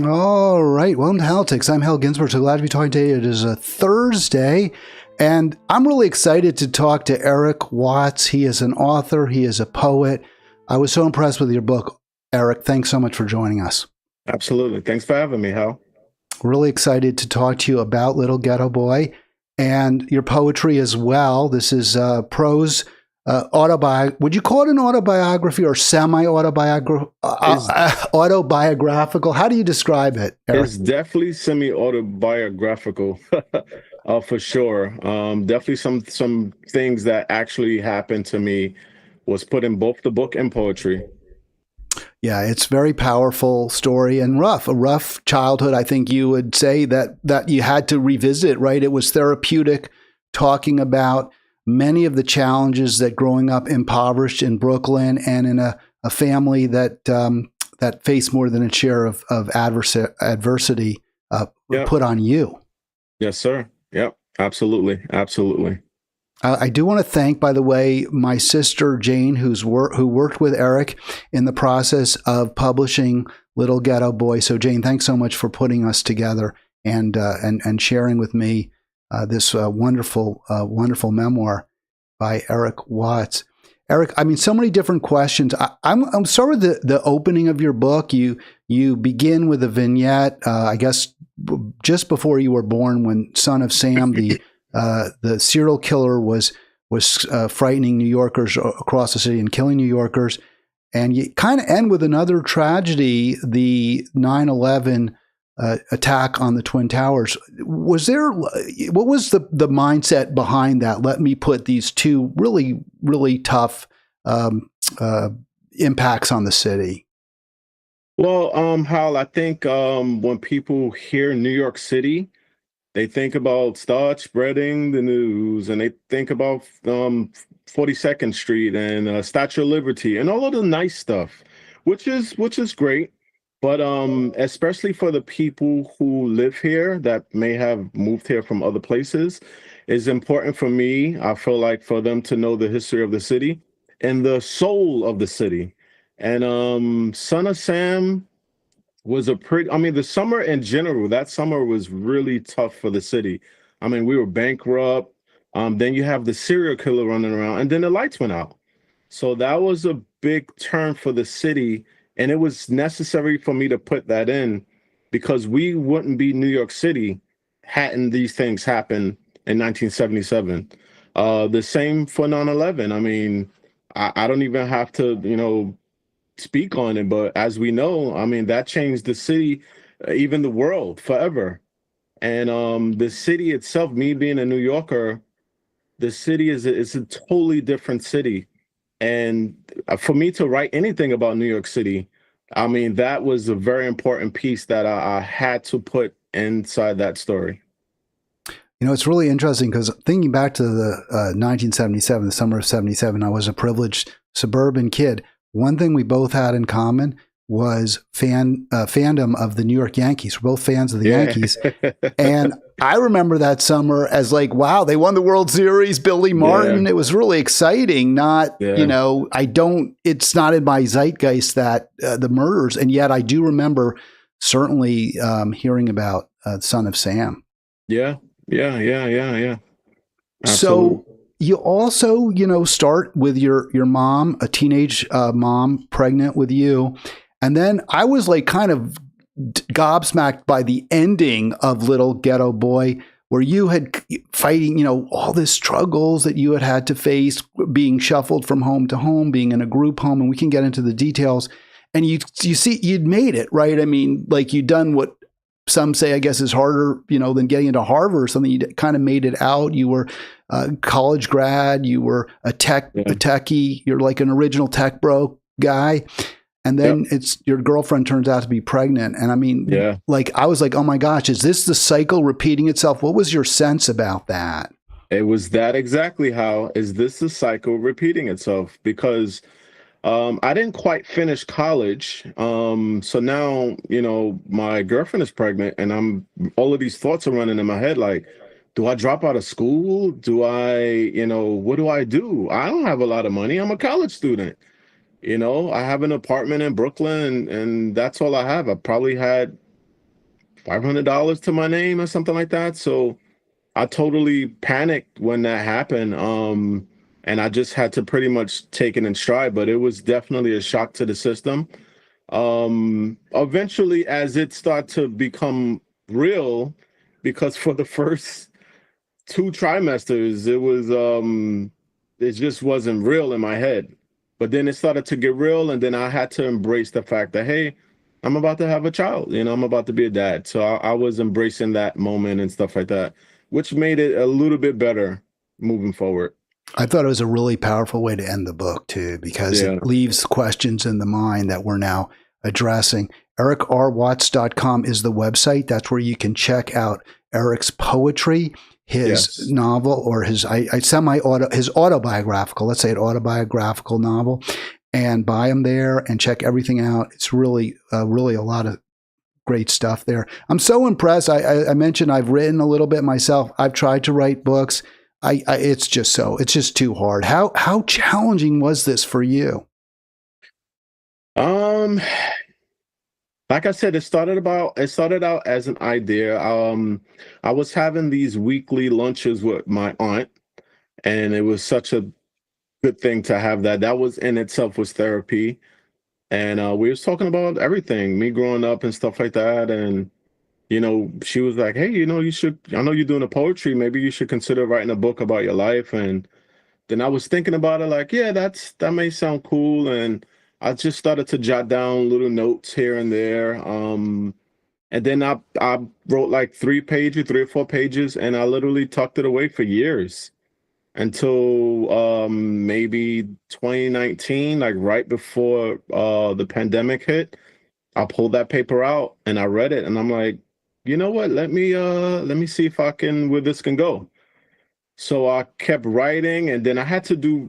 All right. Welcome to Halitics. I'm Hal Ginsberg. So glad to be talking to you. It is a Thursday, and I'm really excited to talk to Eric Watts. He is an author. He is a poet. I was so impressed with your book, Eric. Thanks so much for joining us. Absolutely. Thanks for having me, Hal. Really excited to talk to you about Little Ghetto Boy and your poetry as well. This is prose. Would you call it an autobiography or autobiographical? How do you describe it, Eric? It's definitely semi-autobiographical, for sure. Definitely some things that actually happened to me was put in both the book and poetry. Yeah, it's very powerful story and a rough childhood. I think you would say that you had to revisit, right? It was therapeutic talking about many of the challenges that growing up impoverished in Brooklyn and in a family that that faced more than a share of adversity Yep. put on you. Yes, sir. Yep. Absolutely. Absolutely. I do want to thank, by the way, my sister Jane, who worked with Eric in the process of publishing Little Ghetto Boy. So Jane, thanks so much for putting us together and sharing with me this wonderful memoir by Eric Watts. Eric, I mean, so many different questions. I'm sorry with the opening of your book. You begin with a vignette, I guess, just before you were born, when Son of Sam, the serial killer, was frightening New Yorkers across the city and killing New Yorkers. And you kind of end with another tragedy, the 9/11 attack on the Twin Towers. What was the mindset behind that? Let me put these two really tough impacts on the city. Well, Hal, I think when people hear New York City, they think about start spreading the news, and they think about 42nd Street and Statue of Liberty and all of the nice stuff, which is great. But especially for the people who live here that may have moved here from other places, it's important for me, I feel like, for them to know the history of the city and the soul of the city. And Son of Sam was I mean, the summer in general, that summer was really tough for the city. I mean, we were bankrupt. Then you have the serial killer running around, and then the lights went out. So that was a big turn for the city. And it was necessary for me to put that in because we wouldn't be New York City hadn't these things happened in 1977. The same for 9/11. I mean, I don't even have to, speak on it, but as we know, I mean, that changed the city, even the world forever. And the city itself, me being a New Yorker, the city is a totally different city. And for me to write anything about New York City, I mean, that was a very important piece that I had to put inside that story. You know, it's really interesting because thinking back to the 1977, the summer of 77, I was a privileged suburban kid. One thing we both had in common was fandom of the New York Yankees. We're both fans of the Yankees. And I remember that summer as like, wow, they won the World Series, Billy Martin. It was really exciting. It's not in my zeitgeist that the murders. And yet I do remember certainly hearing about Son of Sam. Yeah. Absolutely. So you also, start with your mom, a teenage mom pregnant with you. And then I was like kind of gobsmacked by the ending of Little Ghetto Boy, where you had fighting, all the struggles that you had to face, being shuffled from home to home, being in a group home. And we can get into the details. And you see, you'd made it, right? I mean, like you'd done what some say, I guess, is harder, than getting into Harvard or something. You kind of made it out. You were a college grad. You were a techie. You're like an original tech bro guy. And then your girlfriend turns out to be pregnant. And I mean, like, I was like, oh my gosh, is this the cycle repeating itself? What was your sense about that? It was that exactly how is this the cycle repeating itself? Because I didn't quite finish college. So now, my girlfriend is pregnant and all of these thoughts are running in my head. Like, do I drop out of school? What do I do? I don't have a lot of money. I'm a college student. I have an apartment in Brooklyn and that's all I have. I probably had $500 to my name or something like that. So I totally panicked when that happened. And I just had to pretty much take it in stride, but it was definitely a shock to the system. Eventually, as it started to become real, because for the first 2 trimesters, it just wasn't real in my head. But then it started to get real, and then I had to embrace the fact that, hey, I'm about to have a child, I'm about to be a dad. So I was embracing that moment and stuff like that, which made it a little bit better moving forward. I thought it was a really powerful way to end the book, too, because Yeah. it leaves questions in the mind that we're now addressing. EricRWatts.com is the website. That's where you can check out Eric's poetry, his Yes. novel, or his his autobiographical, let's say an autobiographical novel, and buy them there and check everything out. It's really a lot of great stuff there. I'm so impressed. I mentioned I've written a little bit myself. I've tried to write books. It's just too hard. How challenging was this for you? Um, like I said, it started out as an idea. I was having these weekly lunches with my aunt, and it was such a good thing to have that. That was in itself was therapy. And we was talking about everything, me growing up and stuff like that. And, she was like, hey, I know you're doing a poetry. Maybe you should consider writing a book about your life. And then I was thinking about it like, yeah, that may sound cool. And I just started to jot down little notes here and there. And then I wrote like 3 or 4 pages, and I literally tucked it away for years until maybe 2019, like right before the pandemic hit. I pulled that paper out and I read it, and I'm like, you know what? Let me see if where this can go. So I kept writing, and then I had to do,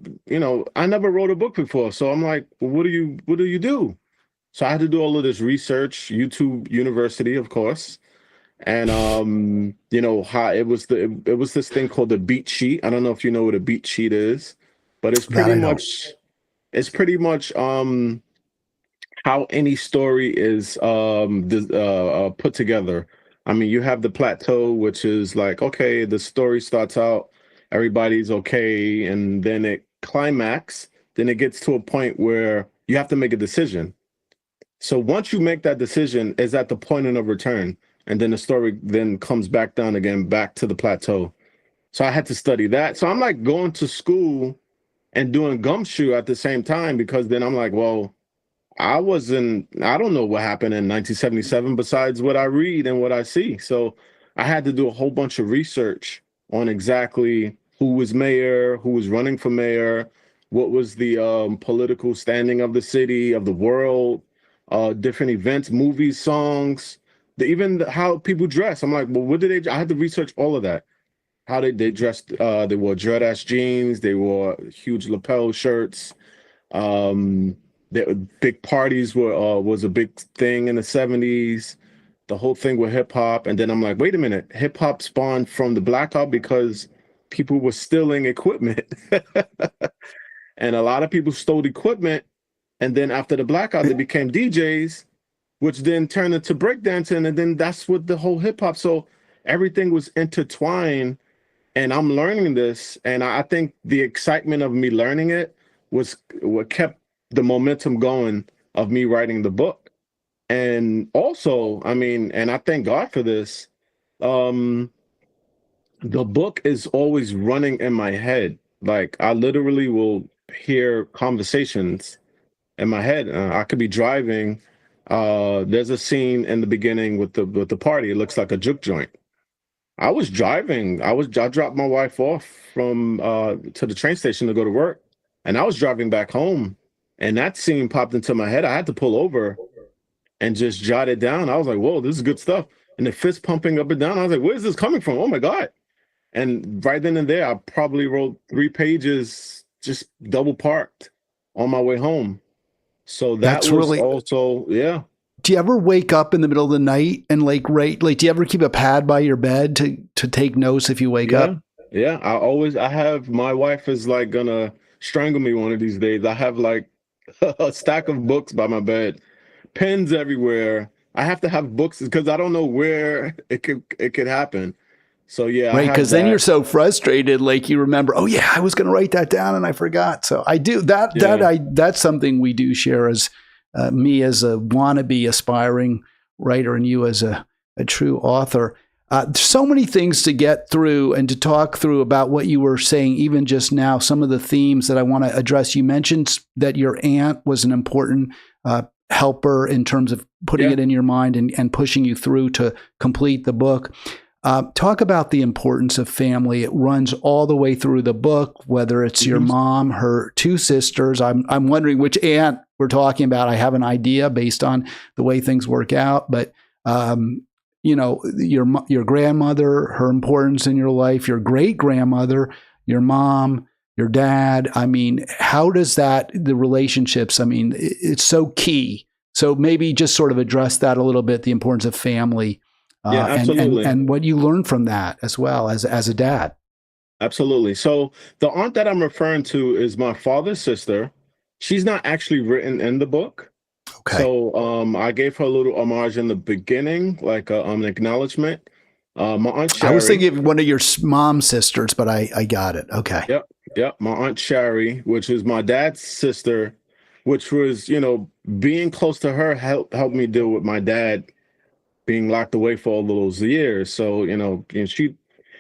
I never wrote a book before. So I'm like, well, what do you do? So I had to do all of this research, YouTube University, of course. And how it was this thing called the beat sheet. I don't know if you know what a beat sheet is, but That I don't. it's pretty much how any story is put together. I mean, you have the plateau, which is like, okay, the story starts out, everybody's okay, and then it climax, then it gets to a point where you have to make a decision. So once you make that decision, is at the point of no return, and then the story then comes back down again, back to the plateau. So I had to study that. So I'm like going to school and doing gumshoe at the same time, because then I'm like, well, I don't know what happened in 1977 besides what I read and what I see. So I had to do a whole bunch of research on exactly who was mayor, who was running for mayor, what was the political standing of the city, of the world, different events, movies, songs, how people dress. I'm like, well, what did I had to research all of that. How they dressed, they wore dread-ass jeans, they wore huge lapel shirts, um, big parties was a big thing in the 70s. The whole thing with hip hop, and then I'm like, wait a minute, hip hop spawned from the blackout because people were stealing equipment, and a lot of people stole equipment. And then after the blackout, they became DJs, which then turned into breakdancing, and then that's what the whole hip hop. So everything was intertwined, and I'm learning this, and I think the excitement of me learning it was what kept the momentum going of me writing the book. And also, I mean, and I thank God for this. Um, the book is always running in my head. Like I literally will hear conversations in my head. I could be driving. There's a scene in the beginning with the party. It looks like a juke joint. I was driving. I dropped my wife off from to the train station to go to work, and I was driving back home, and that scene popped into my head. I had to pull over and just jot it down. I was like, "Whoa, this is good stuff!" And the fist pumping up and down. I was like, "Where is this coming from? Oh my God!" And right then and there, I probably wrote 3 pages, just double parked on my way home. So that That's was really. also, yeah. Do you ever wake up in the middle of the night and like write? Like, do you ever keep a pad by your bed to take notes if you wake Yeah, up? yeah. I have my wife is like gonna strangle me one of these days. I have like a stack of books by my bed, pens everywhere, I have to have books because I don't know where it could happen. So yeah, I Right, have because then you're that. so frustrated, like you remember, oh yeah, I was going to write that down and I forgot. So I do that. Yeah. That's something we do share as me as a wannabe aspiring writer, and you as a true author. So many things to get through and to talk through about what you were saying, even just now. Some of the themes that I want to address. You mentioned that your aunt was an important helper in terms of putting Yeah. it in your mind and pushing you through to complete the book. Talk about the importance of family. It runs all the way through the book, whether it's your Mhm. mom, her two sisters. I'm wondering which aunt we're talking about. I have an idea based on the way things work out, but you know, your grandmother, her importance in your life, your great grandmother, your mom, your dad. I mean, how does the relationships? I mean, it's so key. So maybe just sort of address that a little bit, the importance of family Yeah, absolutely. and what you learned from that as well as a dad. Absolutely. So the aunt that I'm referring to is my father's sister. She's not actually written in the book. Okay. So I gave her a little homage in the beginning, like an acknowledgement. My aunt I was Sherry. thinking of one of your mom sisters, but I got it. Okay. Yep, yep. My aunt Sherry, which is my dad's sister, which was, being close to her helped me deal with my dad being locked away for all those years. So,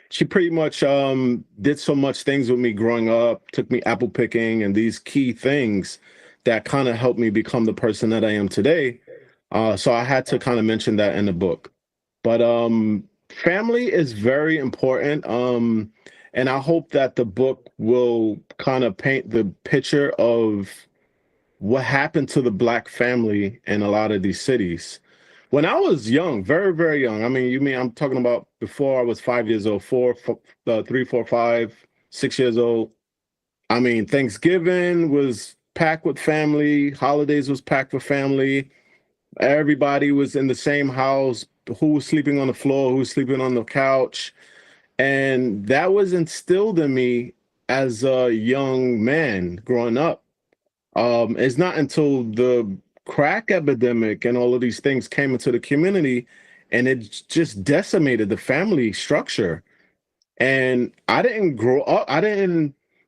she pretty much did so much things with me growing up, took me apple picking and these key things that kind of helped me become the person that I am today. So I had to kind of mention that in the book. But family is very important. And I hope that the book will kind of paint the picture of what happened to the Black family in a lot of these cities. When I was young, very, very young, I mean, you mean I'm talking about before I was 5 years old, 3, 4, 5, 6 years old. I mean, Thanksgiving was packed with family, holidays was packed with family. Everybody was in the same house. Who was sleeping on the floor, who was sleeping on the couch. And that was instilled in me as a young man growing up. It's not until the crack epidemic and all of these things came into the community and it just decimated the family structure. And I didn't grow up,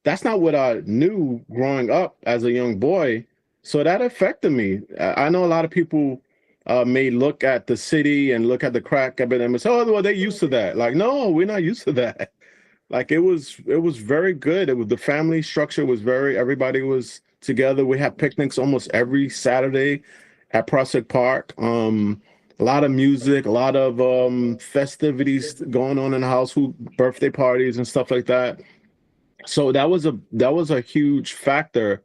that's not what I knew growing up as a young boy. So that affected me. I know a lot of people may look at the city and look at the crack epidemic and say, oh, well, they're used to that. Like, no, we're not used to that. Like it was very good. It was the family structure was very everybody was together. We had picnics almost every Saturday at Prospect Park. A lot of music, a lot of festivities going on in the house, who birthday parties and stuff like that. So that was a huge factor.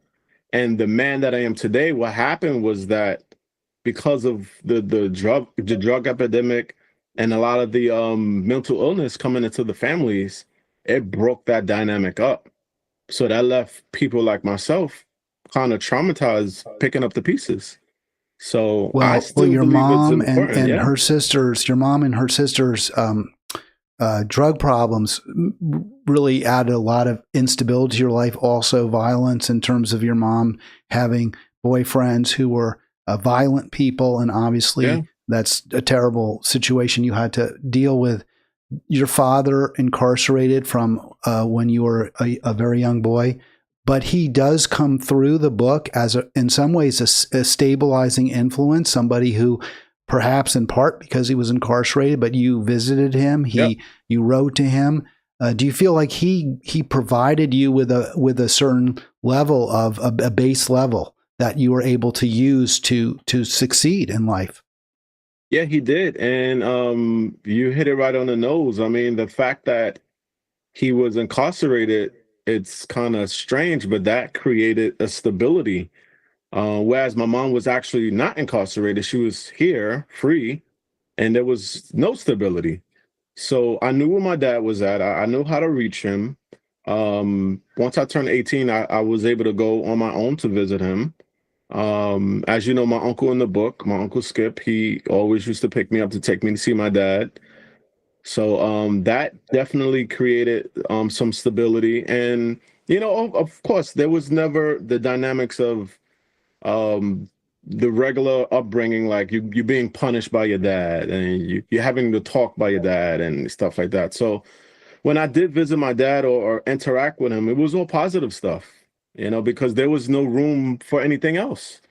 And the man that I am today, what happened was that because of the drug epidemic and a lot of the mental illness coming into the families, it broke that dynamic up. So that left people like myself kind of traumatized picking up the pieces. So I Well, still your believe it's mom important. and Yeah. her sisters, your mom and her sisters, drug problems really added a lot of instability to your life. Also, violence in terms of your mom having boyfriends who were violent people, and Yeah. obviously that's a terrible situation you had to deal with. Your father incarcerated from when you were a very young boy, but he does come through the book as in some ways a stabilizing influence, somebody who perhaps in part because he was incarcerated, but you visited him, Yep. you wrote to him. Do you feel like he provided you with a certain level of a base level that you were able to use to succeed in life? Yeah, he did. And you hit it right on the nose. I mean, the fact that he was incarcerated, it's kind of strange, but that created a stability. Whereas my mom was actually not incarcerated, she was here free, and there was no stability. So I knew where my dad was at. I knew how to reach him. Once I turned 18, I was able to go on my own to visit him. As you know, my uncle in the book, my uncle Skip, he always used to pick me up to take me to see my dad. So that definitely created some stability. And, of course, there was never the dynamics of the regular upbringing, like you being punished by your dad and you're having to talk by your dad and stuff like that. So when I did visit my dad or interact with him, it was all positive stuff, because there was no room for anything else.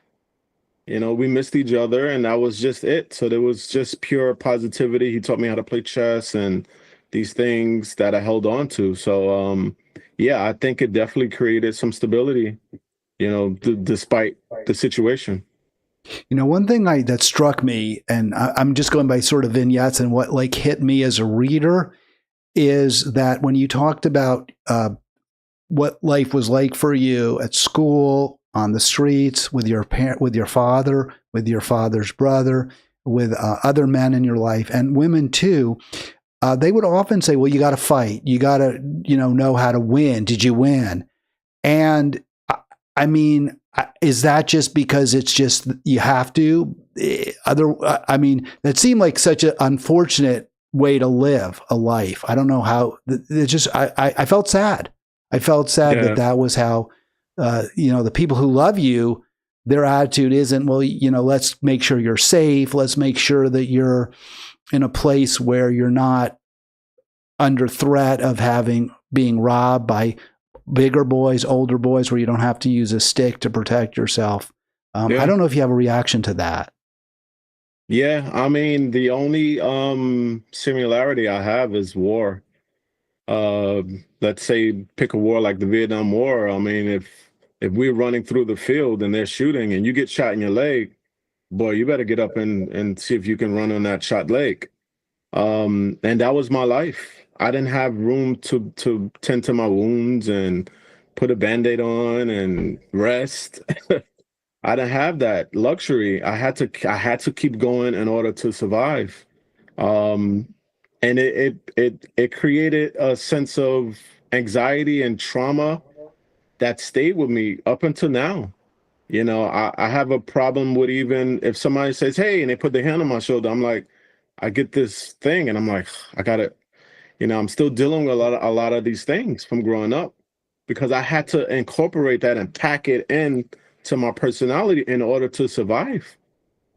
We missed each other and that was just it. So there was just pure positivity. He taught me how to play chess and these things that I held on to. So yeah, I think it definitely created some stability, despite the situation. One thing that struck me, and I'm just going by sort of vignettes and what like hit me as a reader, is that when you talked about what life was like for you at school, on the streets, with your parent, with your father, with your father's brother, with other men in your life and women too, they would often say, "Well, you got to fight. You got to, know how to win. Did you win?" And I mean, is that just because it's just you have to? I mean, that seemed like such an unfortunate way to live a life. I don't know how. It just, I felt sad. I felt sad that Yeah. that was how, the people who love you, their attitude isn't, well, let's make sure you're safe. Let's make sure that you're in a place where you're not under threat of being robbed by bigger boys, older boys, where you don't have to use a stick to protect yourself. I Yeah. don't know if you have a reaction to that. Yeah. I mean, the only similarity I have is war. Let's say pick a war like the Vietnam War. I mean, if we're running through the field and they're shooting and you get shot in your leg, boy, you better get up and see if you can run on that shot leg. And that was my life. I didn't have room to tend to my wounds and put a band-aid on and rest. I didn't have that luxury. I had to keep going in order to survive. Um, and it created a sense of anxiety and trauma that stayed with me up until now. I have a problem with, even if somebody says, "Hey," and they put their hand on my shoulder, I'm like, I get this thing and I'm like, I gotta, I'm still dealing with a lot of these things from growing up because I had to incorporate that and pack it in to my personality in order to survive.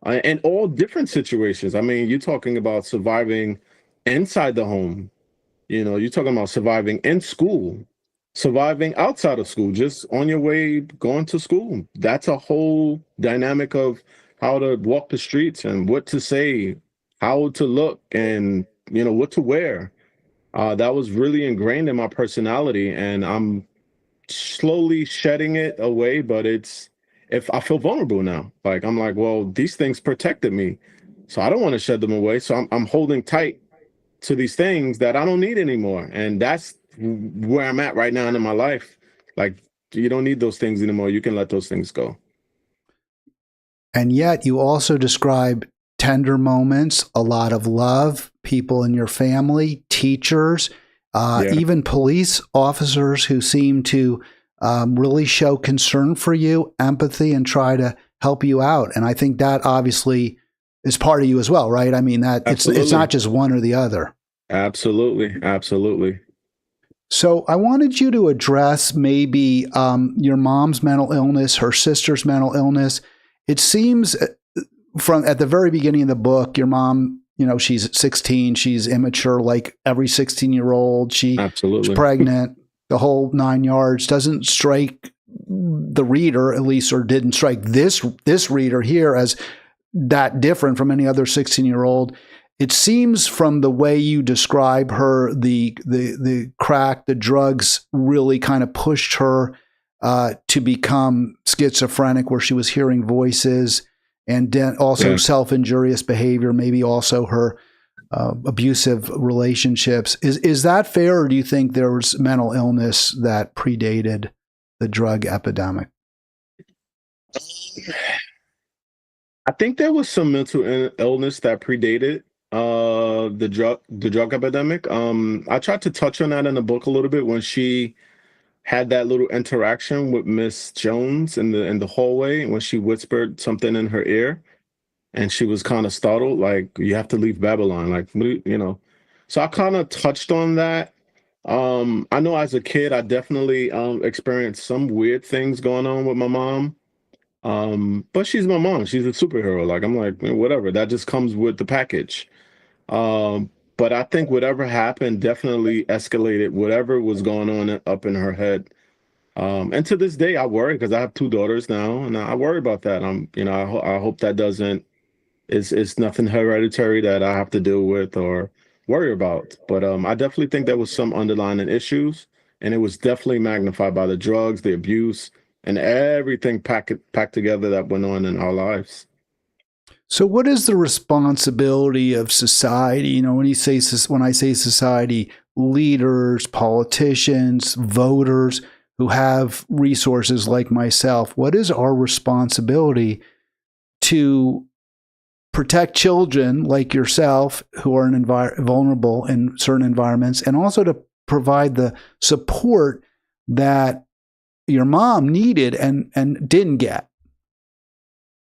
In all different situations. I mean, you're talking about surviving inside the home. You're talking about surviving in school, surviving outside of school, just on your way going to school. That's a whole dynamic of how to walk the streets and what to say, how to look, and what to wear. That was really ingrained in my personality, and I'm slowly shedding it away. But if I feel vulnerable now, like I'm like, well, these things protected me, so I don't want to shed them away. So I'm holding tight to these things that I don't need anymore. And that's where I'm at right now in my life. Like, you don't need those things anymore. You can let those things go. And yet you also describe tender moments, a lot of love, people in your family, teachers, Yeah, even police officers who seem to really show concern for you, empathy, and try to help you out. And I think that obviously is part of you as well, right? I mean, that it's not absolutely. just one or the other. Absolutely. Absolutely. So I wanted you to address maybe your mom's mental illness, her sister's mental illness. It seems from at the very beginning of the book, your mom, she's 16, she's immature like every 16-year-old. She's Absolutely. pregnant, the whole 9 yards. Doesn't strike the reader, at least, or didn't strike this reader here as that different from any other 16-year-old. It seems from the way you describe her, the crack, the drugs really kind of pushed her to become schizophrenic, where she was hearing voices, and then also Yeah. self-injurious behavior, maybe also her abusive relationships. Is that fair, or do you think there was mental illness that predated the drug epidemic? I think there was some mental illness that predated the drug epidemic. I tried to touch on that in the book a little bit when she had that little interaction with Miss Jones in the hallway when she whispered something in her ear and she was kind of startled, like, you have to leave Babylon, like, so I kind of touched on that. I know as a kid I definitely experienced some weird things going on with my mom. But she's my mom. She's a superhero. Like, I'm like, "Man, whatever. That just comes with the package." Um, but I think whatever happened definitely escalated whatever was going on up in her head. And to this day, I worry because I have two daughters now, and I worry about that. I hope that doesn't it's nothing hereditary that I have to deal with or worry about. But I definitely think there was some underlying issues, and it was definitely magnified by the drugs, the abuse, and everything packed together that went on in our lives. So, what is the responsibility of society? You know, when I say society, leaders, politicians, voters who have resources like myself. What is our responsibility to protect children like yourself who are vulnerable in certain environments, and also to provide the support that your mom needed and didn't get?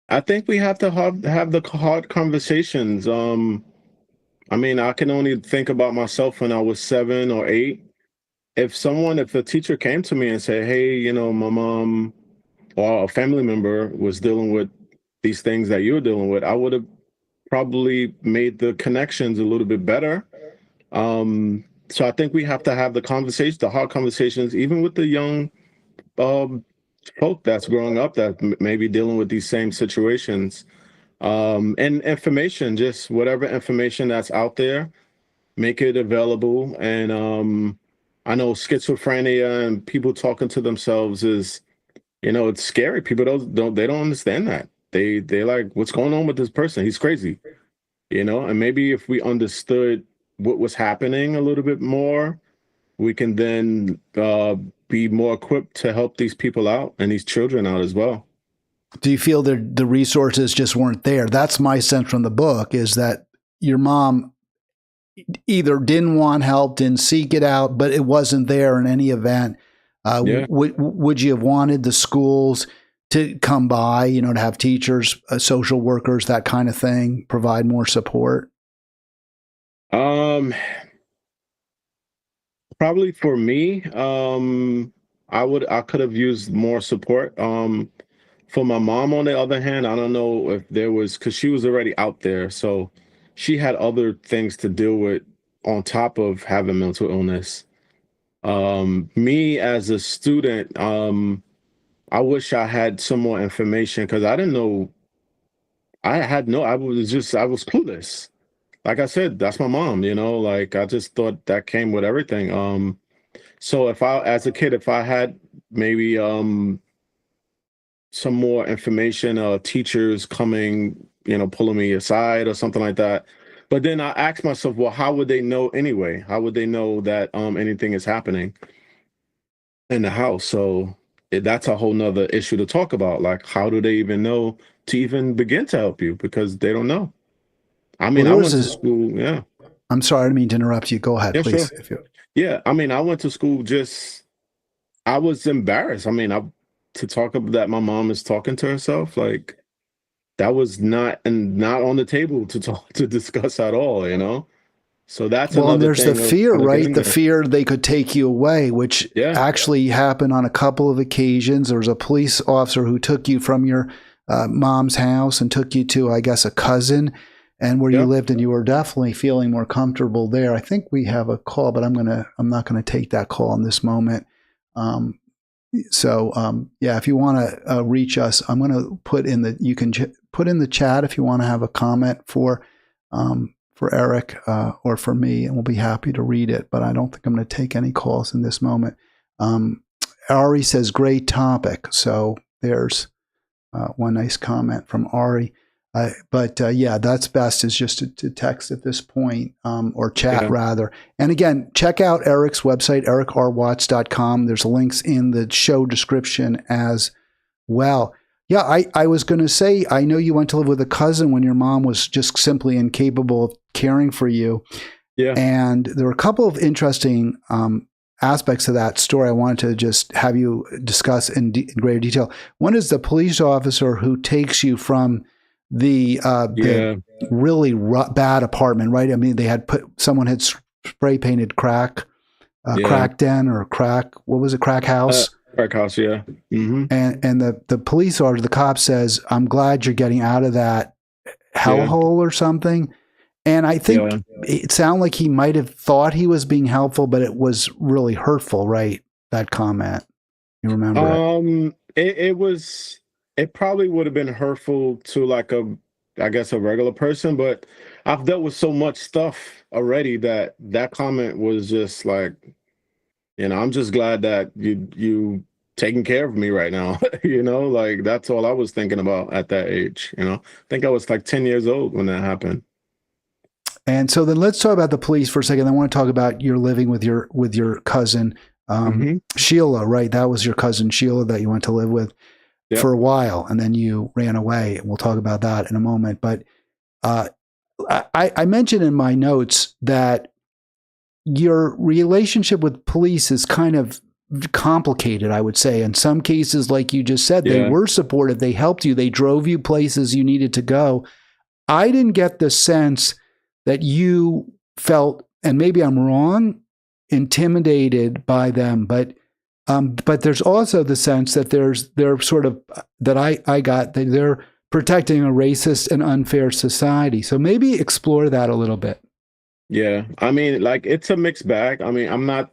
I think we have to have the hard conversations. I mean, I can only think about myself when I was 7 or 8. If a teacher came to me and said, "Hey, my mom or a family member was dealing with these things that you're dealing with," I would have probably made the connections a little bit better. So I think we have to have the hard conversations, even with the young um, folk that's growing up that may be dealing with these same situations. And information, just whatever information that's out there, make it available. And I know schizophrenia and people talking to themselves is, it's scary. People don't understand that. They like, what's going on with this person? He's crazy, and maybe if we understood what was happening a little bit more, we can then be more equipped to help these people out and these children out as well. Do you feel that the resources just weren't there? That's my sense from the book, is that your mom either didn't want help, didn't seek it out, but it wasn't there in any event. Yeah. Would you have wanted the schools to come by, to have teachers, social workers, that kind of thing, provide more support? Um, Probably for me, I could have used more support. For my mom, on the other hand, I don't know if there was, because she was already out there, so she had other things to deal with on top of having mental illness. Me as a student, I wish I had some more information because I didn't know. I was clueless. Like I said, that's my mom, like I just thought that came with everything. So as a kid, if I had maybe some more information, teachers coming, pulling me aside or something like that. But then I asked myself, well, how would they know anyway? How would they know that anything is happening in the house? So that's a whole nother issue to talk about. Like, how do they even know to even begin to help you? Because they don't know. I Well, mean, I went to school. Yeah. I'm sorry, I didn't mean to interrupt you. Go ahead, Yeah, please. sure. Yeah. I mean, I went to school I was embarrassed. I mean, to talk about that my mom is talking to herself, like that was not on the table to discuss at all. So that's Well, and another there's the thing of fear, kind of right? getting The there. fear they could take you away, which Yeah. actually happened on a couple of occasions. There was a police officer who took you from your mom's house and took you to, I guess, a cousin, and where you Yep. lived, and you were definitely feeling more comfortable there. I think we have a call, but I'm not gonna take that call in this moment. Um, yeah, if you want to reach us, I'm going to put in you can put in the chat if you want to have a comment for Eric or for me, and we'll be happy to read it. But I don't think I'm going to take any calls in this moment. Ari says, great topic. So there's one nice comment from Ari. But yeah, that's best is just to text at this point or chat rather. And again, check out Eric's website, ericrwatts.com. There's links in the show description as well. Yeah, I was going to say, I know you went to live with a cousin when your mom was just simply incapable of caring for you. Yeah. And there were a couple of interesting aspects of that story I wanted to just have you discuss in greater detail. One is the police officer who takes you from the really bad apartment, right? I mean, someone had spray painted crack den or crack, what was it, crack house? Crack house, yeah. Mm-hmm. And the police officer, the cop says, "I'm glad you're getting out of that Yeah, hellhole or something." And I think yeah. it sounded like he might have thought he was being helpful, but it was really hurtful, right? That comment. You remember it? It was, it probably would have been hurtful to like a, I guess, a regular person, but I've dealt with so much stuff already that that comment was just like, I'm just glad that you taking care of me right now. Like that's all I was thinking about at that age. I think I was like 10 years old when that happened. And so then let's talk about the police for a second. I want to talk about your living with your cousin Hmm. Sheila, right? That was your cousin Sheila that you went to live with Yep. for a while, and then you ran away. And we'll talk about that in a moment. But uh, I mentioned in my notes that your relationship with police is kind of complicated, I would say. In some cases, like you just said, they Yeah. were supportive. They helped you. They drove you places you needed to go. I didn't get the sense that you felt, and maybe I'm wrong, intimidated by them, but there's also the sense that they're sort of that I got that they're protecting a racist and unfair society. So maybe explore that a little bit. Yeah. I mean, like it's a mixed bag. I mean, I'm not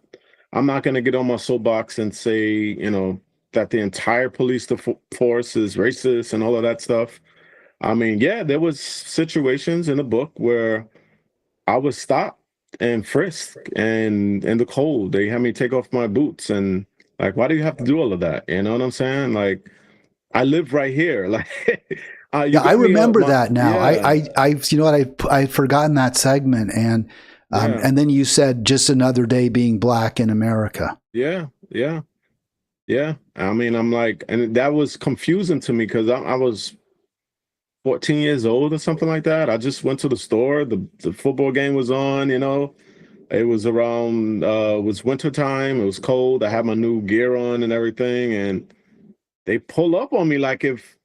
going to get on my soapbox and say, that the entire police force is racist and all of that stuff. I mean, yeah, there was situations in the book where I was stopped and frisked and in the cold. They had me take off my boots and like, why do you have to do all of that? You know what I'm saying? Like, I live right here. Like, you Yeah, I got me remember my, that now. yeah, You know what? I'd forgotten that segment, yeah, and then you said just another day being black in America. yeah, yeah, yeah. I mean, I'm like, and that was confusing to me because I was 14 years old or something like that. I just went to the store. The football game was on, It was around it was winter time. It was cold. I had my new gear on and everything, and they pull up on me like if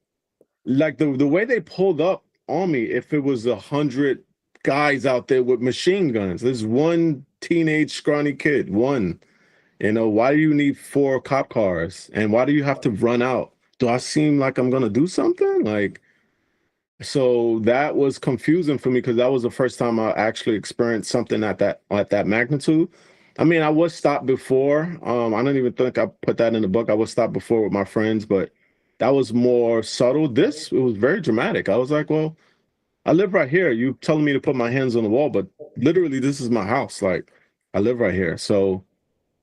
like the way they pulled up on me, if it was 100 guys out there with machine guns. There's one teenage scrawny kid, one. Why do you need four cop cars? And why do you have to run out? Do I seem like I'm gonna do something? Like, so that was confusing for me because that was the first time I actually experienced something at that magnitude. I mean, I was stopped before. I don't even think I put that in the book. I was stopped before with my friends, but that was more subtle. This, it was very dramatic. I was like, well, I live right here. You telling me to put my hands on the wall, but literally this is my house. Like, I live right here. So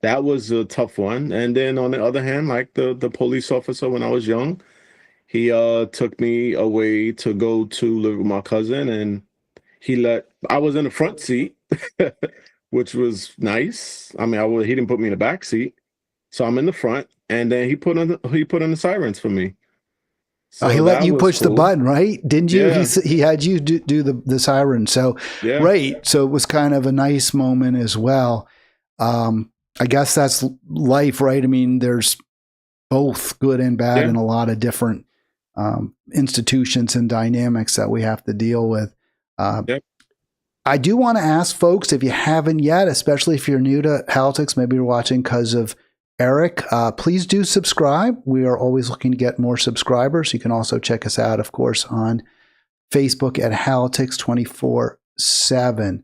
that was a tough one. And then on the other hand, like the police officer when I was young, he took me away to go to live with my cousin, and I was in the front seat, which was nice. I mean, he didn't put me in the back seat, so I'm in the front, and then he put on the sirens for me, He so let that you was push the cool. button, right? Didn't you? Yeah, He had you do the siren. So yeah, right. So it was kind of a nice moment as well. I guess that's life, right? I mean, there's both good and bad yeah, in a lot of different institutions and dynamics that we have to deal with. Uh, yeah. I do want to ask folks if you haven't yet, especially if you're new to Halitics, maybe you're watching because of Eric, please do subscribe. We are always looking to get more subscribers. You can also check us out, of course, on Facebook at Halitics 24/7.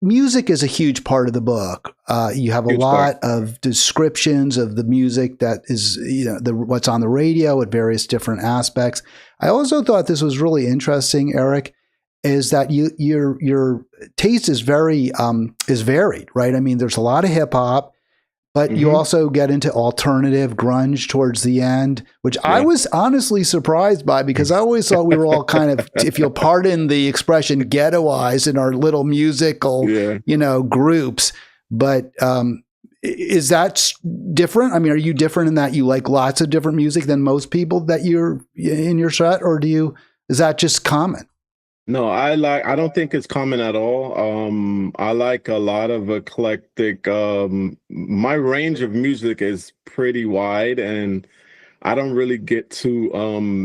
Music is a huge part of the book. You have a Huge part. lot of descriptions of the music that is, what's on the radio at various different aspects. I also thought this was really interesting, Eric, is that your taste is is varied, right? I mean, there's a lot of hip hop, but you Hmm. also get into alternative grunge towards the end, which I Yeah. was honestly surprised by because I always thought we were all kind of, if you'll pardon the expression, ghettoized in our little musical, Yeah. groups. But is that different? I mean, are you different in that you like lots of different music than most people that you're in your set, or is that just common? No, I don't think it's common at all. I like a lot of eclectic. My range of music is pretty wide, and I don't really get to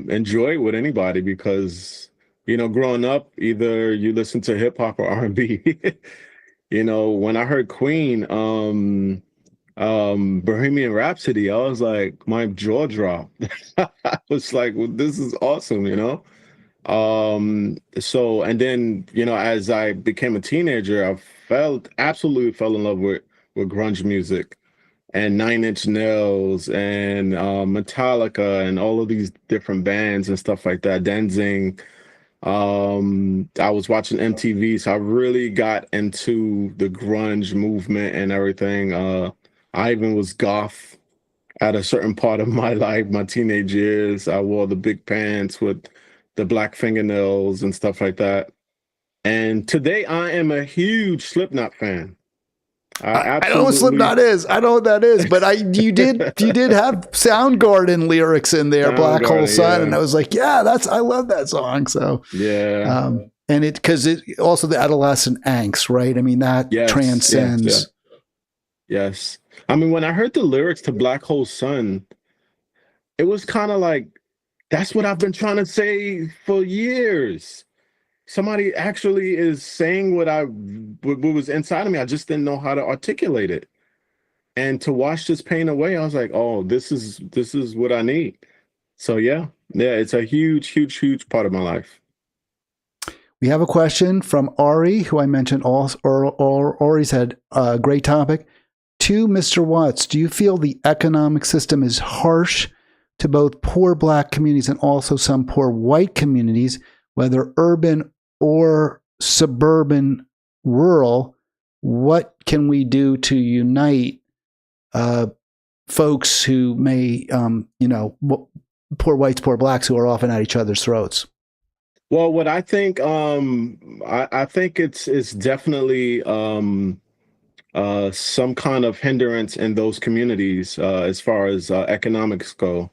enjoy it with anybody because, growing up, either you listen to hip hop or R&B. When I heard Queen, Bohemian Rhapsody, I was like, my jaw dropped. I was like, well, this is awesome, you know? So, and then, you know, as I became a teenager, I absolutely fell in love with grunge music and Nine Inch Nails and Metallica and all of these different bands and stuff like that. Danzig. I was watching MTV, so I really got into the grunge movement and everything. I even was goth at a certain part of my life, my teenage years. I wore the big pants with the black fingernails and stuff like that. And today I am a huge Slipknot fan. I I don't know what absolutely Slipknot is. I don't know what that is, but you did have Soundgarden lyrics in there, Black Hole Soundgarden, Sun, and yeah. I was like, yeah, I love that song. So, Yeah. and because it also the adolescent angst, right? I mean that Yes, yes, yeah. transcends. Yes. I mean, when I heard the lyrics to Black Hole Sun, it was kind of like, that's what I've been trying to say for years. Somebody actually is saying what was inside of me. I just didn't know how to articulate it. And to wash this pain away, I was like, oh, this is what I need. So yeah, it's a huge, huge, huge part of my life. We have a question from Ari, who I mentioned. Ari said, great topic. To Mr. Watts, do you feel the economic system is harsh to both poor black communities and also some poor white communities, whether urban or suburban, rural? What can we do to unite folks who may, poor whites, poor blacks, who are often at each other's throats? Well, what I think, I think it's definitely some kind of hindrance in those communities as far as economics go.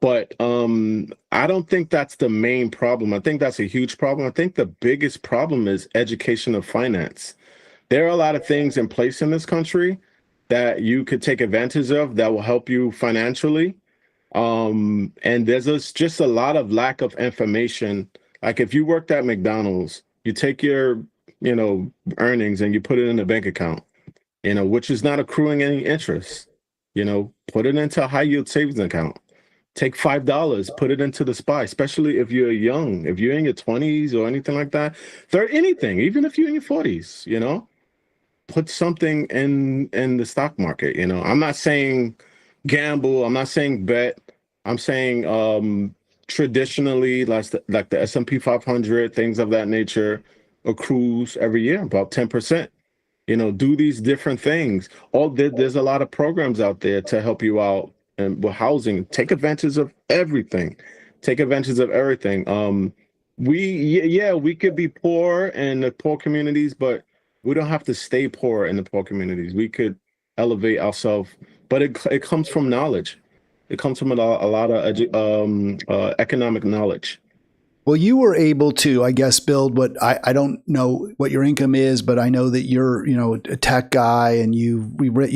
But I don't think that's the main problem. I think that's a huge problem. I think the biggest problem is education of finance. There are a lot of things in place in this country that you could take advantage of that will help you financially. And just a lot of lack of information. Like if you worked at McDonald's, you take your, earnings and you put it in a bank account, which is not accruing any interest. Put it into a high yield savings account. Take $5, put it into the SPY, especially if you're young, if you're in your 20s or anything like that. Anything, even if you're in your 40s, put something in the stock market. I'm not saying gamble, I'm not saying bet. I'm saying traditionally, like the S&P 500, things of that nature, accrues every year about 10%. Do these different things. There's a lot of programs out there to help you out and with housing. Take advantage of everything. Take advantage of everything. We could be poor in the poor communities, but we don't have to stay poor in the poor communities. We could elevate ourselves, but it comes from knowledge. It comes from a lot of economic knowledge. Well, you were able to, I guess, build what I don't know what your income is, but I know that you're, a tech guy and you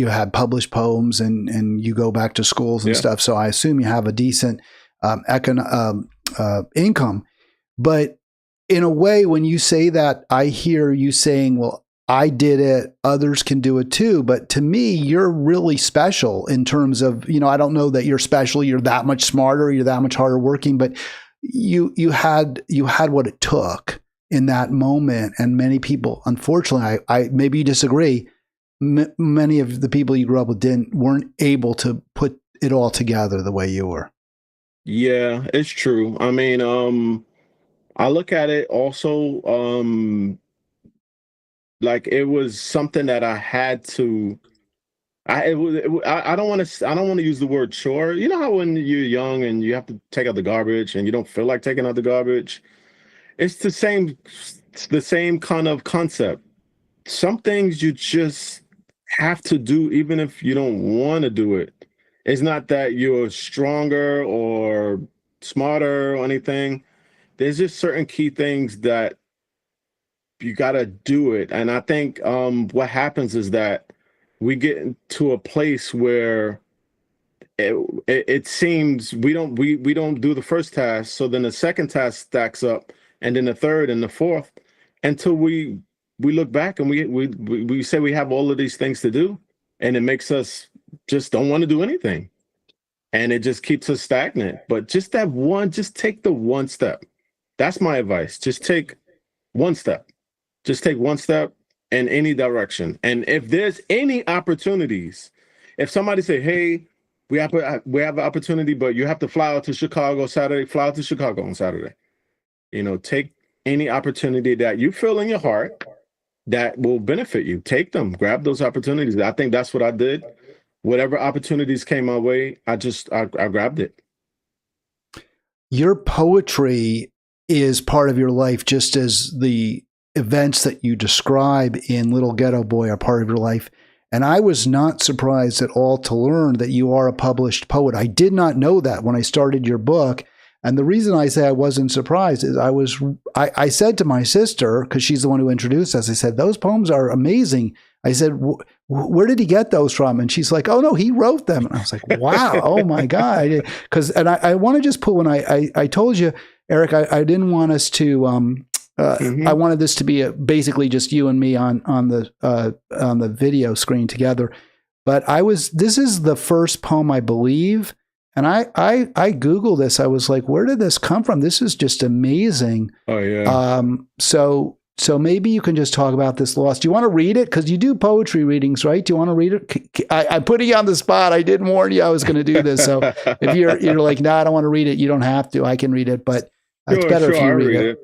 had published poems and you go back to schools and stuff. So I assume you have a decent income. But in a way, when you say that, I hear you saying, well, I did it, others can do it too. But to me, you're really special in terms of, I don't know that you're special. You're that much smarter. You're that much harder working, but you had what it took in that moment. And many people, unfortunately, I maybe you disagree. Many of the people you grew up with weren't able to put it all together the way you were. Yeah, it's true. I mean, I look at it also like it was something that I had to. I don't want to use the word chore. You know how when you're young and you have to take out the garbage and you don't feel like taking out the garbage? It's the same kind of concept. Some things you just have to do even if you don't want to do it. It's not that you're stronger or smarter or anything. There's just certain key things that you got to do it. And I think what happens is that we get into a place where it seems we don't do the first task, so then the second task stacks up, and then the third and the fourth, until we look back and we say we have all of these things to do, and it makes us just don't want to do anything. And it just keeps us stagnant. But just take the one step. That's my advice. Just take one step. Just take one step in any direction. And if there's any opportunities, if somebody say, hey, we have an opportunity, but you have to fly out to Chicago Saturday, fly out to Chicago on Saturday. Take any opportunity that you feel in your heart that will benefit you. Take them, grab those opportunities. I think that's what I did. Whatever opportunities came my way, I grabbed it. Your poetry is part of your life, just as the events that you describe in Little Ghetto Boy are part of your life. And I was not surprised at all to learn that you are a published poet. I did not know that when I started your book. And the reason I say I wasn't surprised is I said to my sister, because she's the one who introduced us, I said, those poems are amazing. I said, where did he get those from? And she's like, oh, no, he wrote them. And I was like, wow, oh, my God. I want to just pull when I told you, Eric, I didn't want us to I wanted this to be basically just you and me on the video screen together. But this is the first poem, I believe. And I Googled this. I was like, where did this come from? This is just amazing. Oh, yeah. So maybe you can just talk about this loss. Do you want to read it? Because you do poetry readings, right? Do you want to read it? I'm putting you on the spot. I didn't warn you I was going to do this. So if you're like, no, I don't want to read it, you don't have to. I can read it, but it's better if you read it.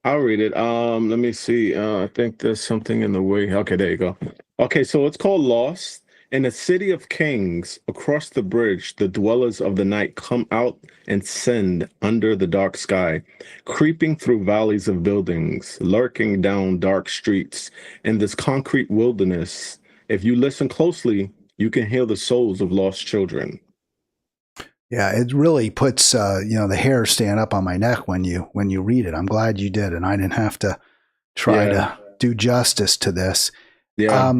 I'll read it. Let me see. I think there's something in the way. Okay, there you go. Okay, so it's called Lost. In a city of kings, across the bridge, the dwellers of the night come out and send under the dark sky, creeping through valleys of buildings, lurking down dark streets. In this concrete wilderness, if you listen closely, you can hear the souls of lost children. Yeah, it really puts the hair stand up on my neck when you read it. I'm glad you did, and I didn't have to try to do justice to this. Yeah.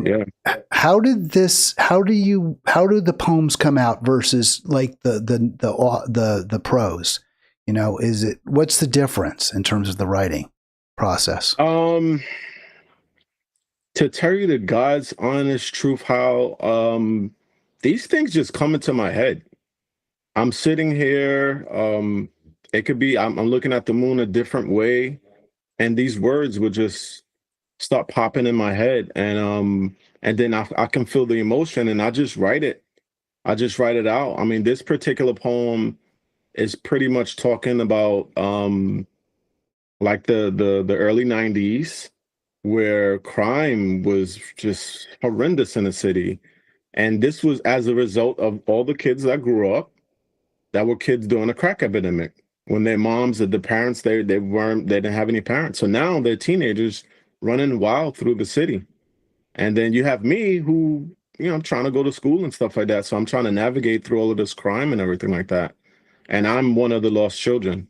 How did the poems come out versus like the prose? What's the difference in terms of the writing process? To tell you the God's honest truth, how these things just come into my head. I'm sitting here. It could be I'm looking at the moon a different way, and these words would just start popping in my head, and then I can feel the emotion, and I just write it. I just write it out. I mean, this particular poem is pretty much talking about like the early 90s, where crime was just horrendous in the city, and this was as a result of all the kids that grew up that were kids during a crack epidemic, when their moms or the parents they didn't have any parents. So now they're teenagers running wild through the city. And then you have me who, I'm trying to go to school and stuff like that. So I'm trying to navigate through all of this crime and everything like that. And I'm one of the lost children.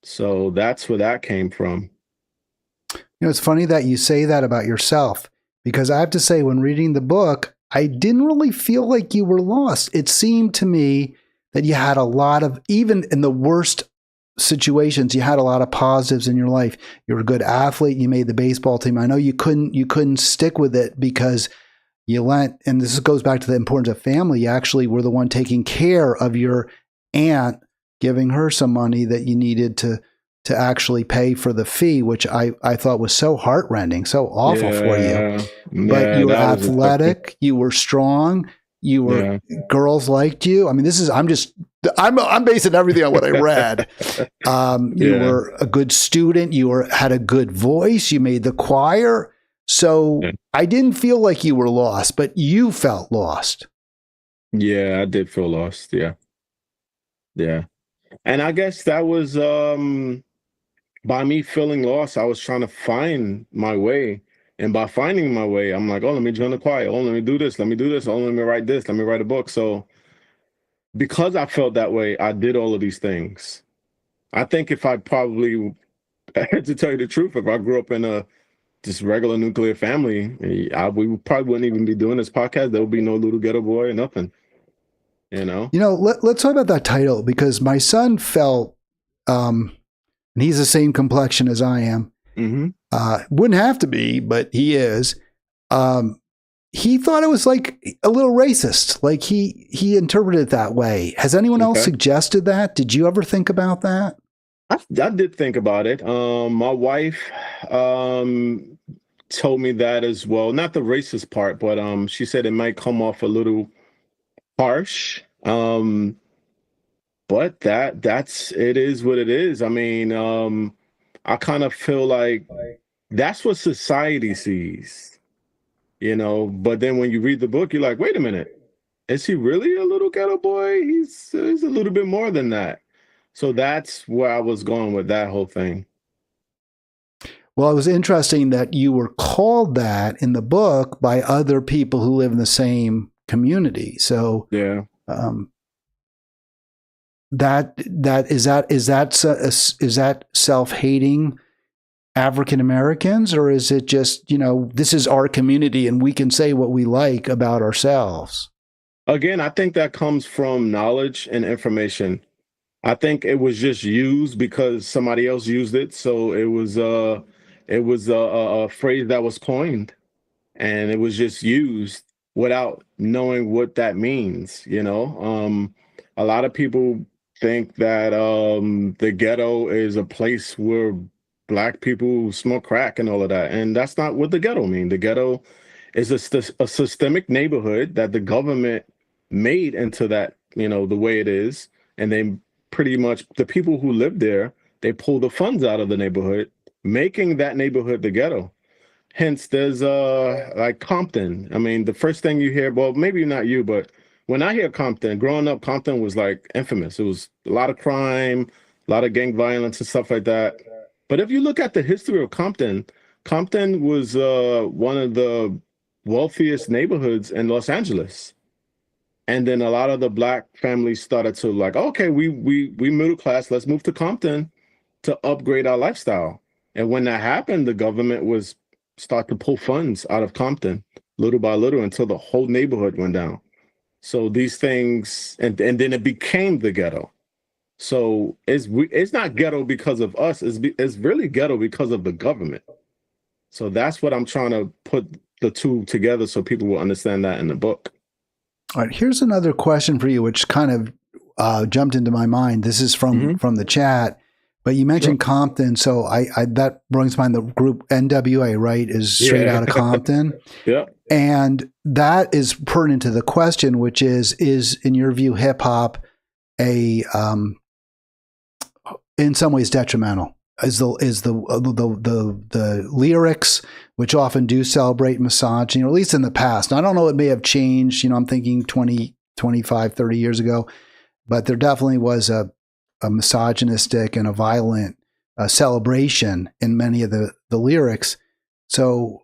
So that's where that came from. It's funny that you say that about yourself, because I have to say, when reading the book, I didn't really feel like you were lost. It seemed to me that you had a lot of, even in the worst situations, you had a lot of positives in your life. You were a good athlete. You made the baseball team. I know you couldn't stick with it because you lent, and this goes back to the importance of family. You actually were the one taking care of your aunt, giving her some money that you needed to actually pay for the fee, which I thought was so heartrending, so awful for you. But you were athletic, you were strong, you were girls liked you. I mean, I'm basing everything on what I read. You were a good student, had a good voice, you made the choir. So I didn't feel like you were lost, but you felt lost. Yeah, I did feel lost. Yeah. And I guess that was by me feeling lost, I was trying to find my way. And by finding my way, I'm like, oh, let me join the choir. Oh, let me do this. Let me do this. Oh, let me write this. Let me write a book. So because I felt that way, I did all of these things. I think if I probably, to tell you the truth, if I grew up in a just regular nuclear family, we probably wouldn't even be doing this podcast. There would be no Little Ghetto Boy or nothing. Let's talk about that title, because my son felt, and he's the same complexion as I am. Mm-hmm. Wouldn't have to be, but he is. he thought it was like a little racist. Like he interpreted it that way. Has anyone else suggested that? Did you ever think about that? I did think about it. My wife told me that as well. Not the racist part, but she said it might come off a little harsh. But that's it is what it is. I mean, I kind of feel like that's what society sees, you know. But then when you read the book, you're like, wait a minute, is he really a little ghetto boy? He's a little bit more than that. So that's where I was going with that whole thing. Well, it was interesting that you were called that in the book by other people who live in the same community. So yeah, is that self-hating African Americans, or is it just, you know, this is our community and we can say what we like about ourselves? Again, I think that comes from knowledge and information. I think it was just used because somebody else used it, so it was a phrase that was coined, and it was just used without knowing what that means. You know, a lot of people think that the ghetto is a place where Black people smoke crack and all of that, and that's not what the ghetto means. The ghetto is a systemic neighborhood that the government made into that, you know, the way it is, and they pretty much, the people who live there, they pull the funds out of the neighborhood, making that neighborhood the ghetto. Hence, there's like Compton. I mean, the first thing you hear, well, maybe not you, but when I hear Compton, growing up, Compton was like infamous. It was a lot of crime, a lot of gang violence and stuff like that. But if you look at the history of Compton, Compton was one of the wealthiest neighborhoods in Los Angeles. And then a lot of the Black families started to like, okay, we middle class, let's move to Compton to upgrade our lifestyle. And when that happened, the government was start to pull funds out of Compton little by little until the whole neighborhood went down. So these things, and then it became the ghetto. So it's not ghetto because of us. It's really ghetto because of the government. So that's what I'm trying to put the two together so people will understand that in the book. All right, here's another question for you, which kind of jumped into my mind. This is from the chat, but you mentioned Compton, so I that brings to mind the group NWA, right? Is straight out of Compton. Yeah, and that is pertinent to the question, which is in your view hip hop a in some ways detrimental? Is the lyrics, which often do celebrate misogyny, or at least in the past. Now, I don't know, it may have changed. You know, I'm thinking 20, 25, 30 years ago, but there definitely was a misogynistic and a violent celebration in many of the lyrics. So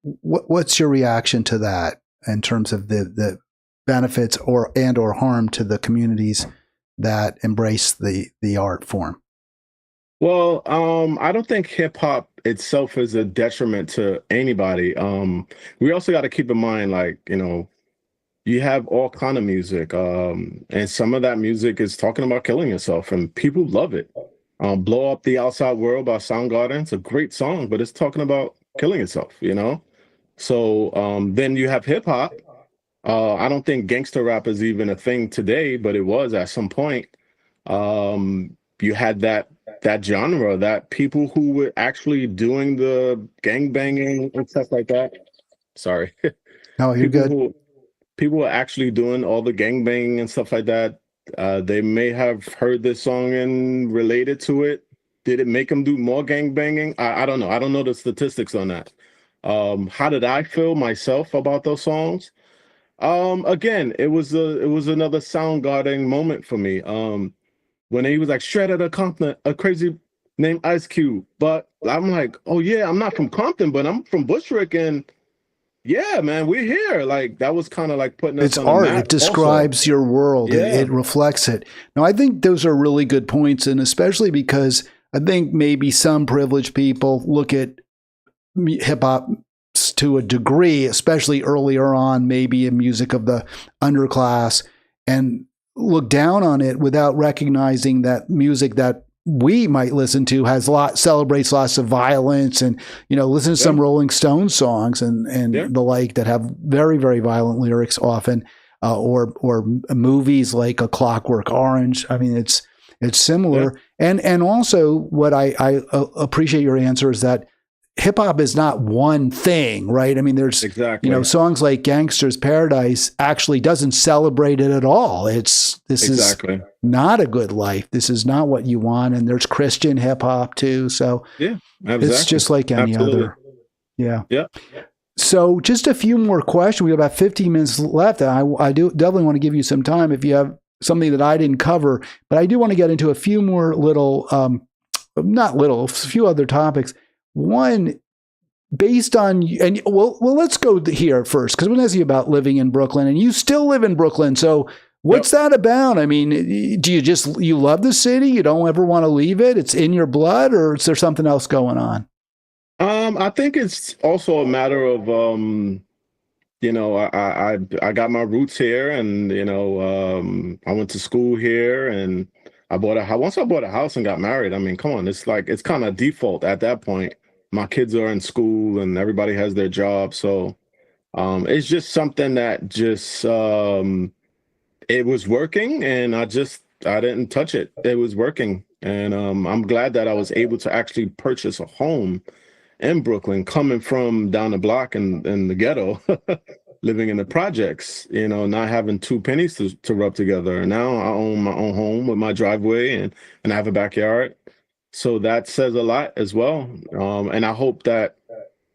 what's your reaction to that in terms of the benefits or harm to the communities that embrace the art form? Well, I don't think hip hop itself is a detriment to anybody. We also got to keep in mind, like, you know, you have all kind of music, and some of that music is talking about killing yourself, and people love it. Blow Up the Outside World by Soundgarden. It's a great song, but it's talking about killing yourself, you know? So then you have hip hop. I don't think gangster rap is even a thing today, but it was at some point. You had that genre, that people who were actually doing the gang banging and stuff like that. Sorry. No, you're good. People were actually doing all the gang banging and stuff like that. They may have heard this song and related to it. Did it make them do more gang banging? I don't know. I don't know the statistics on that. How did I feel myself about those songs? Again, it was another Soundgarden moment for me. When he was like straight out of Compton, a crazy named Ice Cube. But I'm like, oh yeah, I'm not from Compton, but I'm from Bushwick, and yeah, man, we're here. Like that was kind of like putting us on art. The map. It describes also your world. Yeah. It reflects it. Now, I think those are really good points, and especially because I think maybe some privileged people look at hip hop to a degree, especially earlier on, maybe in music of the underclass, and look down on it without recognizing that music that we might listen to celebrates lots of violence, and listen to some Rolling Stones songs and the like that have very, very violent lyrics often, or movies like A Clockwork Orange. I mean, it's similar, and also what I appreciate your answer is that hip hop is not one thing, right? I mean, there's songs like Gangster's Paradise actually doesn't celebrate it at all. This is not a good life. This is not what you want. And there's Christian hip hop too. So it's just like any other. Yeah. So just a few more questions. We have about 15 minutes left. I do definitely want to give you some time if you have something that I didn't cover, but I do want to get into a few more a few other topics. One, based on, and let's go here first, because I'm going to ask you about living in Brooklyn, and you still live in Brooklyn. So what's that about? I mean, do you love the city? You don't ever want to leave it? It's in your blood, or is there something else going on? I think it's also a matter of, I got my roots here, and, I went to school here, and once I bought a house and got married, I mean, come on, it's kind of default at that point. My kids are in school and everybody has their job. So it's just something that just, it was working, and I didn't touch it. It was working. And I'm glad that I was able to actually purchase a home in Brooklyn, coming from down the block in the ghetto, living in the projects, not having two pennies to rub together. And now I own my own home with my driveway, and I have a backyard. So that says a lot as well. And I hope that,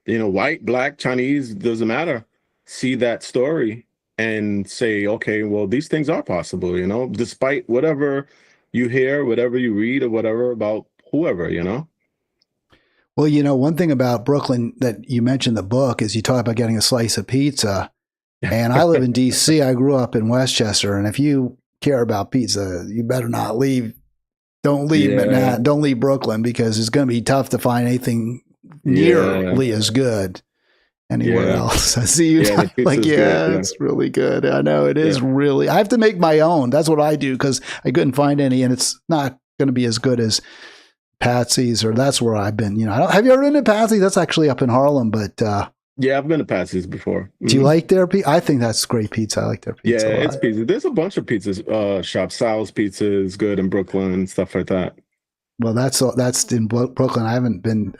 white, black, Chinese, doesn't matter, see that story and say, okay, well, these things are possible, despite whatever you hear, whatever you read, or whatever about whoever, Well, one thing about Brooklyn that you mentioned in the book is you talk about getting a slice of pizza. And I live in D.C. I grew up in Westchester. And if you care about pizza, you better not leave. Don't leave Manhattan. Don't leave Brooklyn, because it's going to be tough to find anything nearly as good anywhere else. I see you it's really good. I know it is really. I have to make my own. That's what I do, because I couldn't find any, and it's not going to be as good as Patsy's, or that's where I've been. Have you ever been to Patsy's? That's actually up in Harlem, but yeah, I've been to Patsy's before. Do you like their pizza? I think that's great pizza. I like their pizza. Yeah, it's pizza. There's a bunch of pizzas shops. Sal's Pizza is good in Brooklyn and stuff like that. Well, that's in Brooklyn. I haven't been.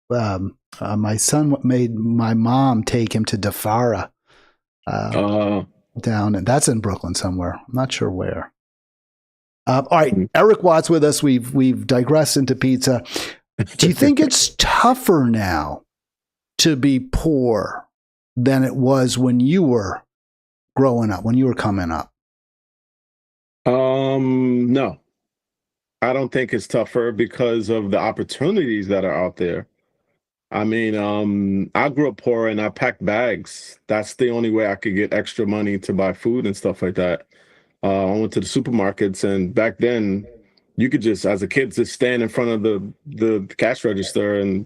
My son made my mom take him to Dafara down, and that's in Brooklyn somewhere. I'm not sure where. All right, Eric Watt's with us. We've digressed into pizza. Do you think it's tougher now to be poor than it was when you were growing up, when you were coming up? No, I don't think it's tougher because of the opportunities that are out there. I mean, I grew up poor and I packed bags. That's the only way I could get extra money to buy food and stuff like that. I went to the supermarkets, and back then you could just, as a kid, just stand in front of the cash register and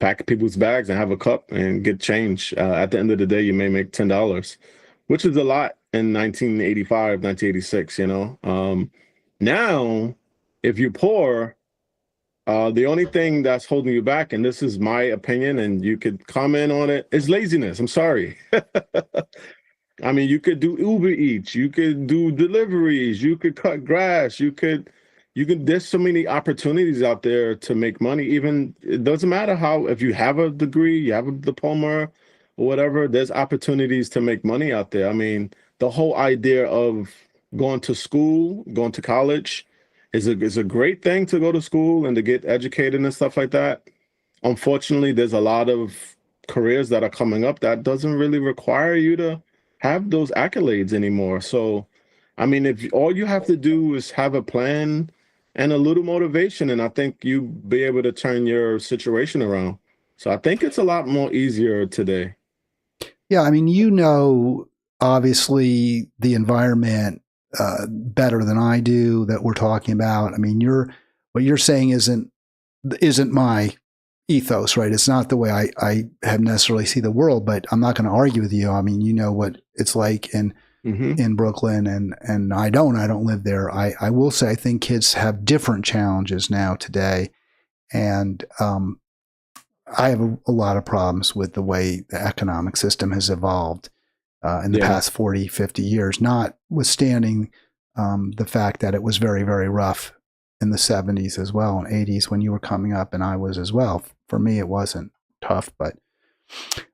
pack people's bags and have a cup and get change. At the end of the day, you may make $10, which is a lot in 1985, 1986, Now, if you're poor, the only thing that's holding you back, and this is my opinion, and you could comment on it, is laziness. I'm sorry. I mean, you could do Uber Eats, you could do deliveries, you could cut grass, there's so many opportunities out there to make money. Even, it doesn't matter if you have a degree, you have a diploma or whatever, there's opportunities to make money out there. I mean, the whole idea of going to school, going to college is a great thing, to go to school and to get educated and stuff like that. Unfortunately, there's a lot of careers that are coming up that doesn't really require you to have those accolades anymore. So, I mean, if all you have to do is have a plan and a little motivation, and I think you'll be able to turn your situation around. So I think it's a lot more easier today. Yeah, I mean, obviously the environment better than I do that we're talking about. I mean, what you're saying isn't my ethos, right? It's not the way I have necessarily see the world, but I'm not going to argue with you. I mean, you know what it's like in Hmm. in Brooklyn, and I don't live there. I will say I think kids have different challenges now today, and I have a lot of problems with the way the economic system has evolved in the Yeah. past 40, 50 years, notwithstanding the fact that it was very, very rough in the 70s as well, and 80s when you were coming up, and I was as well. For me, it wasn't tough, but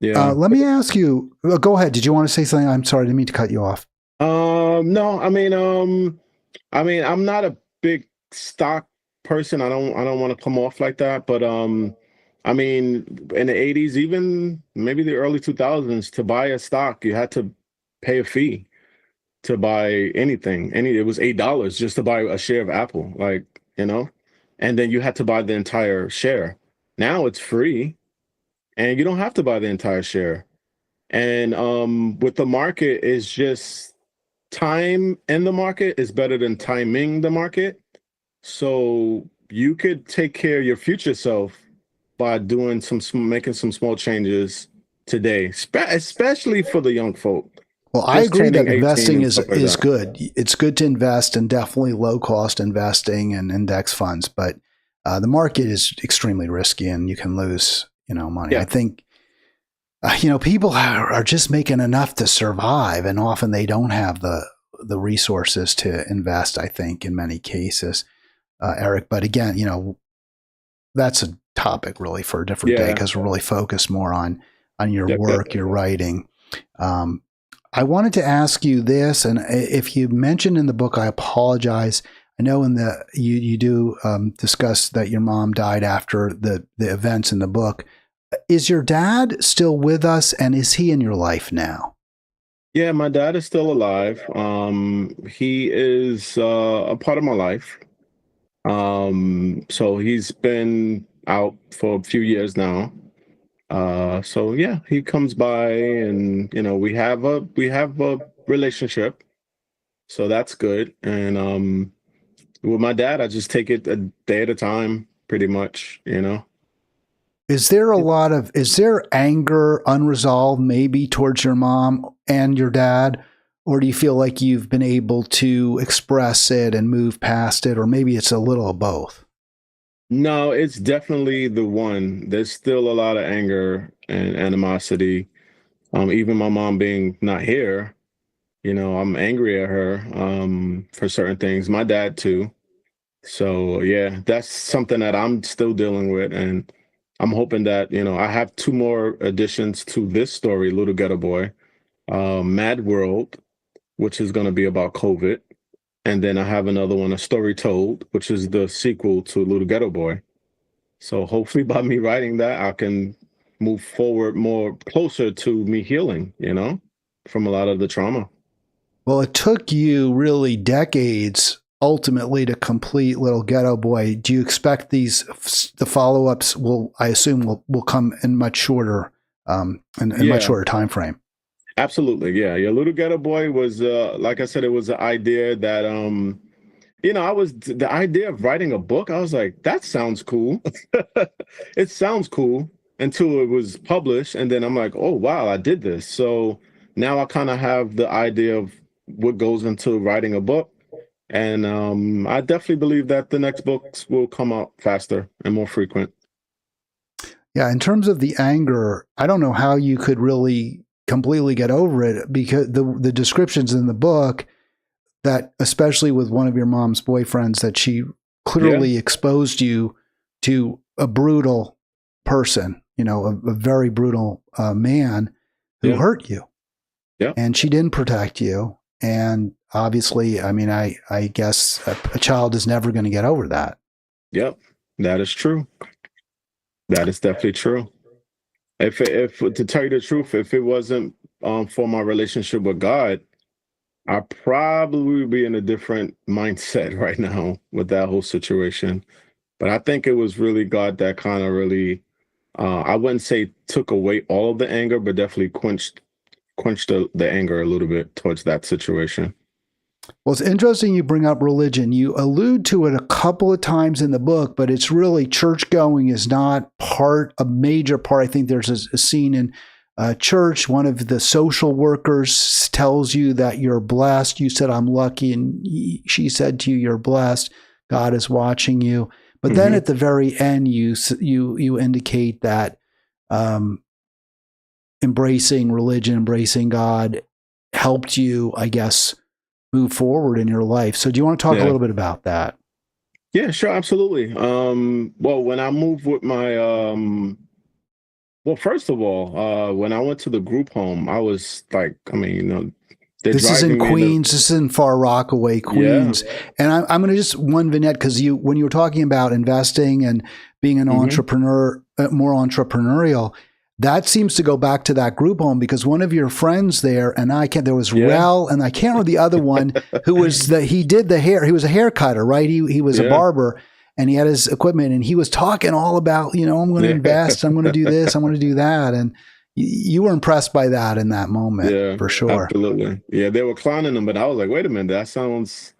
Yeah. let me ask you, go ahead. Did you want to say something? I'm sorry, I didn't mean to cut you off. No, I mean, I'm not a big stock person. I don't want to come off like that, but I mean, in the 80s, even maybe the early 2000s, to buy a stock, you had to pay a fee to buy anything. It was $8 just to buy a share of Apple, like, and then you had to buy the entire share. Now it's free and you don't have to buy the entire share. And with the market is just time in the market is better than timing the market. So you could take care of your future self by doing making some small changes today, especially for the young folk, Well, I just agree turning that 18 investing and stuff like is that. good. It's good to invest, and definitely low cost investing and index funds. But the market is extremely risky, and you can lose money. I Yeah, think people are just making enough to survive, and often they don't have the resources to invest. I think in many cases, Eric. But again, that's a topic really for a different day yeah, because we're really focused more on your yep, yep. work, your writing. Um, I wanted to ask you this, and if you mentioned in the book, I apologize. I know in the you do discuss that your mom died after the events in the book. Is your dad still with us, and is he in your life now? Yeah, my dad is still alive. He is a part of my life. So he's been out for a few years now. So yeah, he comes by and we have a relationship. So that's good. And with my dad, I just take it a day at a time, pretty much. Is there anger unresolved maybe towards your mom and your dad? Or do you feel like you've been able to express it and move past it? Or maybe it's a little of both. No, it's definitely the one. There's still a lot of anger and animosity. Even my mom being not here, I'm angry at her for certain things. My dad too. So yeah, that's something that I'm still dealing with, and I'm hoping that I have two more additions to this story, Little Ghetto Boy, Mad World, which is going to be about COVID, and then I have another one, A Story Told, which is the sequel to Little Ghetto Boy. So hopefully, by me writing that, I can move forward more closer to me healing, from a lot of the trauma. Well, it took you really decades ultimately to complete Little Ghetto Boy. Do you expect the follow ups I assume will come in much shorter in much Yeah. shorter time frame? Absolutely, yeah, yeah. Little Ghetto Boy was, like I said, it was an idea that, I was the idea of writing a book. I was like, that sounds cool. It sounds cool until it was published, and then I'm like, oh wow, I did this. So now I kind of have the idea of what goes into writing a book, and I definitely believe that the next books will come out faster and more frequent. Yeah, in terms of the anger, I don't know how you could really completely get over it because the descriptions in the book that especially with one of your mom's boyfriends that she Yeah, clearly exposed you to a brutal person, a very brutal man who yeah, hurt you yeah, and she didn't protect you. And obviously, I mean, I guess a child is never going to get over that. yep. That is true. That is definitely true. If to tell you the truth, if it wasn't for my relationship with God, I probably would be in a different mindset right now with that whole situation. But I think it was really God that kind of really, I wouldn't say took away all of the anger, but definitely quenched the anger a little bit towards that situation. Well, it's interesting you bring up religion. You allude to it a couple of times in the book, but it's really church going is not a major part. I think there's a scene in church, one of the social workers tells you that you're blessed. You said, I'm lucky. And she said to you, you're blessed. God is watching you. But then at the very end, you indicate that embracing religion, embracing God helped you, I guess, move forward in your life. So do you want to talk a little bit about that? Yeah, sure. Absolutely. Well, when I moved with my, well, first of all, when I went to the group home, I was like, I mean, you know, they're this is in driving me Queens. This is in Far Rockaway, Queens. And I'm going to just one vignette because when you were talking about investing and being an entrepreneur, more entrepreneurial, that seems to go back to that group home because one of your friends there, and there was Rel, and I can't remember the other one who was he did the hair. He was a hair cutter, right? He was a barber, and he had his equipment, and he was talking all about, you know, I'm going to invest, I'm going to do this, I'm going to do that, and you were impressed by that in that moment, for sure. Absolutely. Yeah, they were clowning him, but I was like, wait a minute, that sounds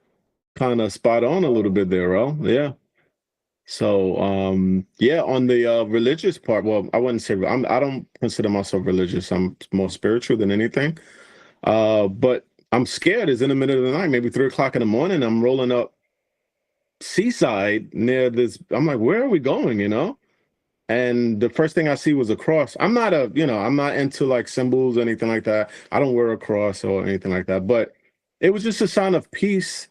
kind of spot on a little bit there, Rel. Yeah. So, on the religious part, well, I wouldn't say I don't consider myself religious. I'm more spiritual than anything. But I'm scared. It's in the middle of the night, maybe 3 o'clock in the morning. I'm rolling up Seaside near this. I'm like, where are we going? You know? And the first thing I see was a cross. I'm not into like symbols or anything like that. I don't wear a cross or anything like that. But it was just a sign of peace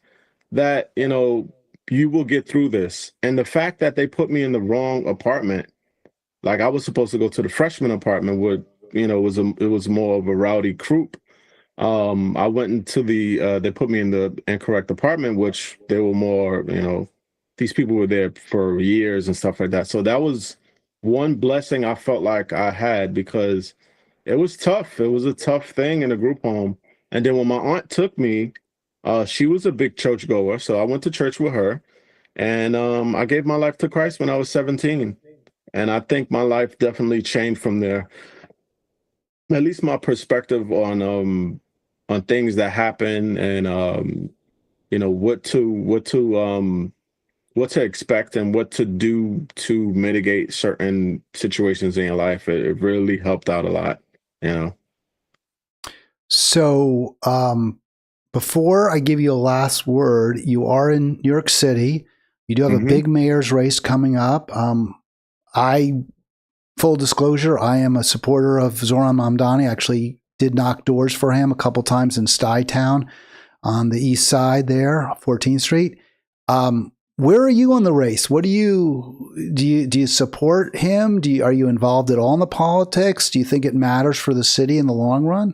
that, you know, you will get through this. And the fact that they put me in the wrong apartment, like I was supposed to go to the freshman apartment with, you know, it was more of a rowdy group. I went into they put me in the incorrect apartment, which they were more, you know, these people were there for years and stuff like that. So that was one blessing I felt like I had because it was tough. It was a tough thing in a group home. And then when my aunt took me, she was a big church goer, so I went to church with her, and I gave my life to Christ when I was 17, and I think my life definitely changed from there. At least my perspective on things that happen, and you know what to expect and what to do to mitigate certain situations in your life. It really helped out a lot, you know. So, before I give you a last word, you are in New York City. You do have a big mayor's race coming up. Full disclosure, I am a supporter of Zoran Mamdani. I actually did knock doors for him a couple times in Stuytown on the east side there, 14th Street. Where are you on the race? What do you support him? Are you involved at all in the politics? Do you think it matters for the city in the long run?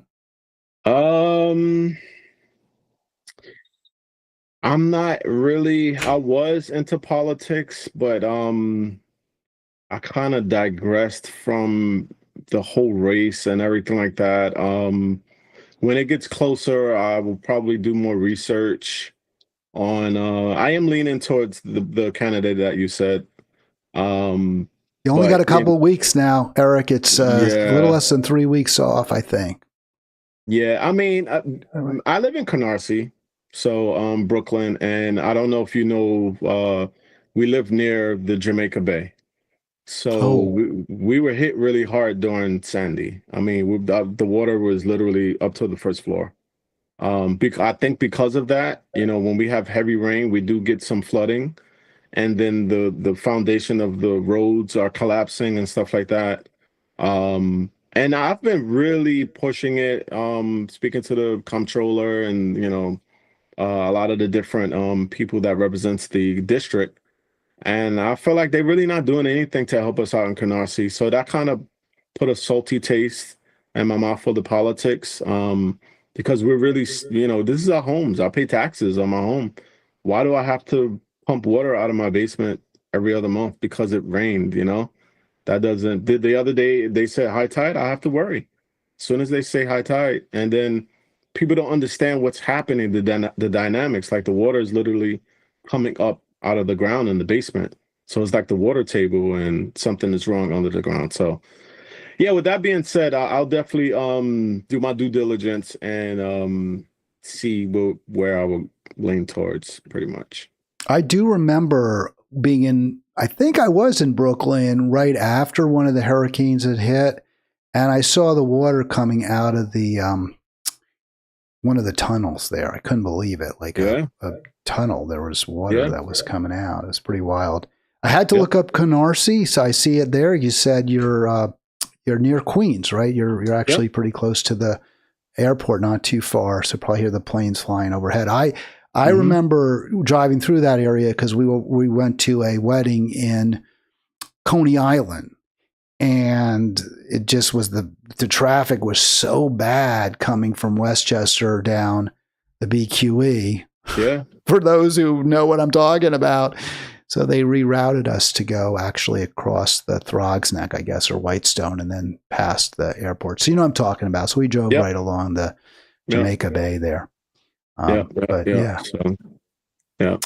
I'm not really. I was into politics, but I kind of digressed from the whole race and everything like that. When it gets closer, I will probably do more research on. I am leaning towards the candidate that you said. You only got a couple of weeks now, Eric. It's a little less than 3 weeks off, I think. Yeah, I mean, I live in Canarsie, so Brooklyn, and I don't know if you know, we live near the Jamaica Bay. So we were hit really hard during Sandy. I mean, the water was literally up to the first floor. I think because of that, you know, when we have heavy rain, we do get some flooding, and then the foundation of the roads are collapsing and stuff like that. And I've been really pushing it, speaking to the comptroller and, you know, a lot of the different people that represents the district. And I feel like they're really not doing anything to help us out in Canarsie. So that kind of put a salty taste in my mouth for the politics. Because we're really, you know, this is our homes. I pay taxes on my home. Why do I have to pump water out of my basement every other month because it rained, you know? That doesn't, the other day they said high tide, I have to worry. As soon as they say high tide, and then people don't understand what's happening, the dynamics, like the water is literally coming up out of the ground in the basement. So it's like the water table and something is wrong under the ground. So yeah, with that being said, I'll definitely do my due diligence and see where I will lean towards pretty much. I do remember being I think I was in Brooklyn right after one of the hurricanes had hit. and I saw the water coming out of the one of the tunnels there. I couldn't believe it. Like Yeah. a tunnel, there was water Yeah. that was coming out. It was pretty wild. I had to Yeah. look up Canarsie, so I see it there. You said you're near Queens, right? You're actually Yeah. pretty close to the airport, not too far. So probably hear the planes flying overhead. I Mhm. remember driving through that area because we went to a wedding in Coney Island, and it just was the traffic was so bad coming from Westchester down the BQE. Yeah. For those who know what I'm talking about. So they rerouted us to go actually across the Throgs Neck, I guess, or Whitestone, and then past the airport. So you know what I'm talking about. So we drove Yep. right along the Yep. Jamaica Bay there. But yeah. Yeah.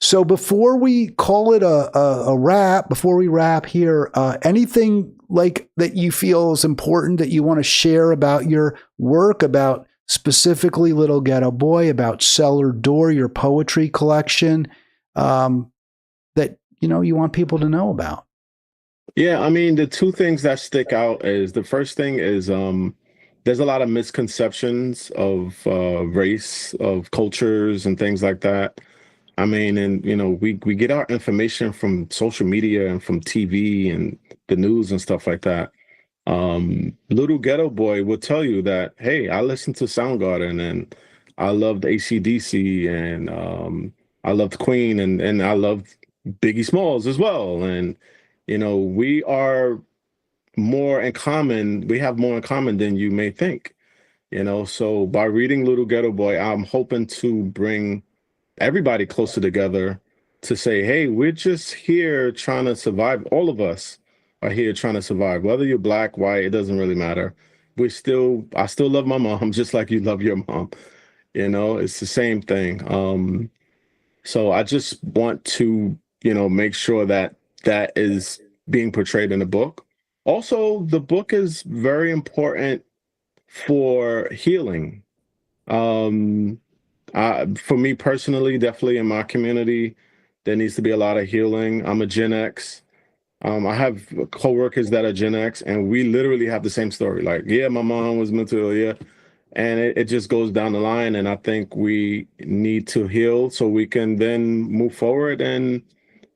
So before we call it a wrap, before we wrap here, anything like that you feel is important that you want to share about your work, about specifically Little Ghetto Boy, about Cellar Door, your poetry collection, that you want people to know about? Yeah, I mean, the two things that stick out is the first thing is there's a lot of misconceptions of race, of cultures, and things like that. I mean, and we get our information from social media and from TV and the news and stuff like that. Little Ghetto Boy will tell you that, hey, I listened to Soundgarden and I loved AC/DC and I loved Queen and I loved Biggie Smalls as well. And we are more in common. We have more in common than you may think. So by reading Little Ghetto Boy, I'm hoping to bring everybody closer together to say, hey, we're just here trying to survive. All of us are here trying to survive. Whether you're black, white, it doesn't really matter. I still love my mom just like you love your mom. It's the same thing. So I just want to, make sure that that is being portrayed in the book. Also, the book is very important for healing. Um, for me personally, definitely in my community, there needs to be a lot of healing. I'm a Gen X. I have coworkers that are Gen X, and we literally have the same story. Like, yeah, my mom was mentally ill, yeah, and it just goes down the line. And I think we need to heal so we can then move forward and,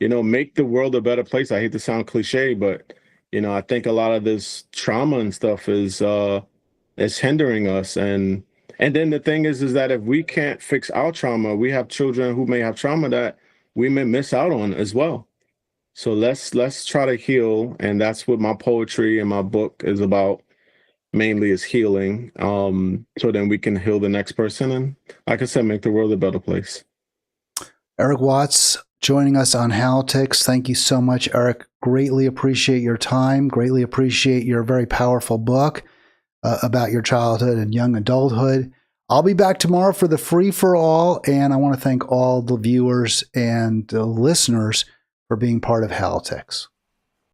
make the world a better place. I hate to sound cliche, but I think a lot of this trauma and stuff is hindering us. And then the thing is that if we can't fix our trauma, we have children who may have trauma that we may miss out on as well. So let's try to heal, and that's what my poetry and my book is about. Mainly is healing, so then we can heal the next person, and like I said, make the world a better place. Eric Watts joining us on Halitics. Thank you so much, Eric. Greatly appreciate your time. Greatly appreciate your very powerful book about your childhood and young adulthood. I'll be back tomorrow for the free for all, and I want to thank all the viewers and listeners for being part of Halitics.